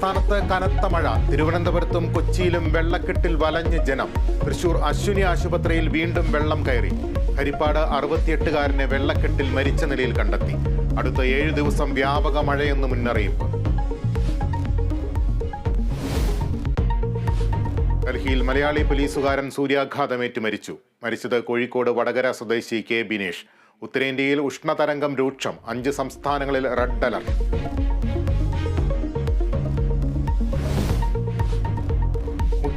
സംസ്ഥാനത്ത് കനത്ത മഴ. തിരുവനന്തപുരത്തും കൊച്ചിയിലും വെള്ളക്കെട്ടിൽ വലഞ്ഞ് ജനം. തൃശൂർ അശ്വിനി ആശുപത്രിയിൽ വീണ്ടും വെള്ളം കയറി. ഹരിപ്പാട് 68-കാരനെ വെള്ളക്കെട്ടിൽ മരിച്ച നിലയിൽ കണ്ടെത്തി. അടുത്ത 7 ദിവസം വ്യാപക മഴയെന്ന് മുന്നറിയിപ്പ്. ഡൽഹിയിൽ മലയാളി പോലീസുകാരൻ സൂര്യാഘാതമേറ്റ് മരിച്ചു. മരിച്ചത് കോഴിക്കോട് വടകര സ്വദേശി കെ ബിനേഷ്. ഉത്തരേന്ത്യയിൽ ഉഷ്ണതരംഗം രൂക്ഷം. 5 സംസ്ഥാനങ്ങളിൽ റെഡ് അലർട്ട്.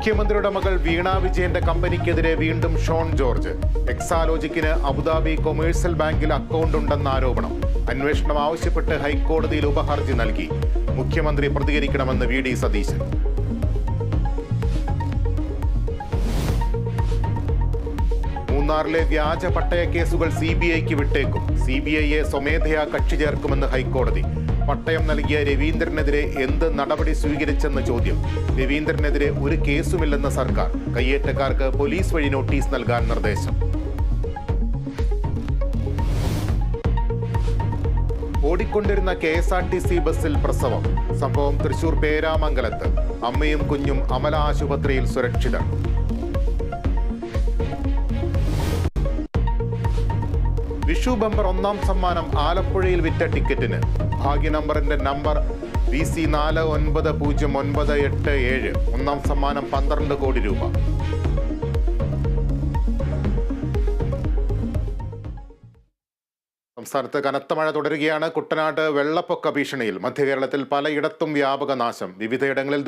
മുഖ്യമന്ത്രിയുടെ മകൾ വീണ വിജയന്റെ കമ്പനിക്കെതിരെ വീണ്ടും ഷോൺ ജോർജ്. എക്സാലോജിക്കിന് അബുദാബി കൊമേഴ്സ്യൽ ബാങ്കിൽ അക്കൗണ്ട് ഉണ്ടെന്ന ആരോപണം. അന്വേഷണം ആവശ്യപ്പെട്ട് ഹൈക്കോടതിയിൽ ഉപഹർജി നൽകി. മുഖ്യമന്ത്രി പ്രതികരിക്കണമെന്ന് വി ഡി സതീശൻ. മൂന്നാറിലെ വ്യാജ പട്ടയ കേസുകൾ CBIക്ക് വിട്ടേക്കും. CBIയെ സ്വമേധയാ കക്ഷി ചേർക്കുമെന്ന് ഹൈക്കോടതി. പട്ടയം നൽകിയ രവീന്ദ്രനെതിരെ എന്ത് നടപടി സ്വീകരിച്ചെന്ന് ചോദ്യം. രവീന്ദ്രനെതിരെ ഒരു കേസുമില്ലെന്ന് സർക്കാർ. കയ്യേറ്റക്കാർക്ക് പോലീസ് വഴി നോട്ടീസ് നൽകാൻ നിർദ്ദേശം. ഓടിക്കൊണ്ടിരുന്ന KSRTC ബസ്സിൽ പ്രസവം. സംഭവം തൃശൂർ പേരാമംഗലത്ത്. അമ്മയും കുഞ്ഞും അമല ആശുപത്രിയിൽ സുരക്ഷിതർ. വിഷു ബമ്പർ 1-ാം സമ്മാനം ആലപ്പുഴയിൽ വിറ്റ ടിക്കറ്റിന്. ഭാഗ്യ നമ്പറിന്റെ നമ്പർ VC490987. 1-ാം സമ്മാനം 12 കോടി രൂപ. സംസ്ഥാനത്ത് കനത്ത മഴ തുടരുകയാണ്. കുട്ടനാട് വെള്ളപ്പൊക്ക ഭീഷണിയിൽ. മധ്യകേരളത്തിൽ പലയിടത്തും വ്യാപക നാശം. വിവിധയിടങ്ങളിൽ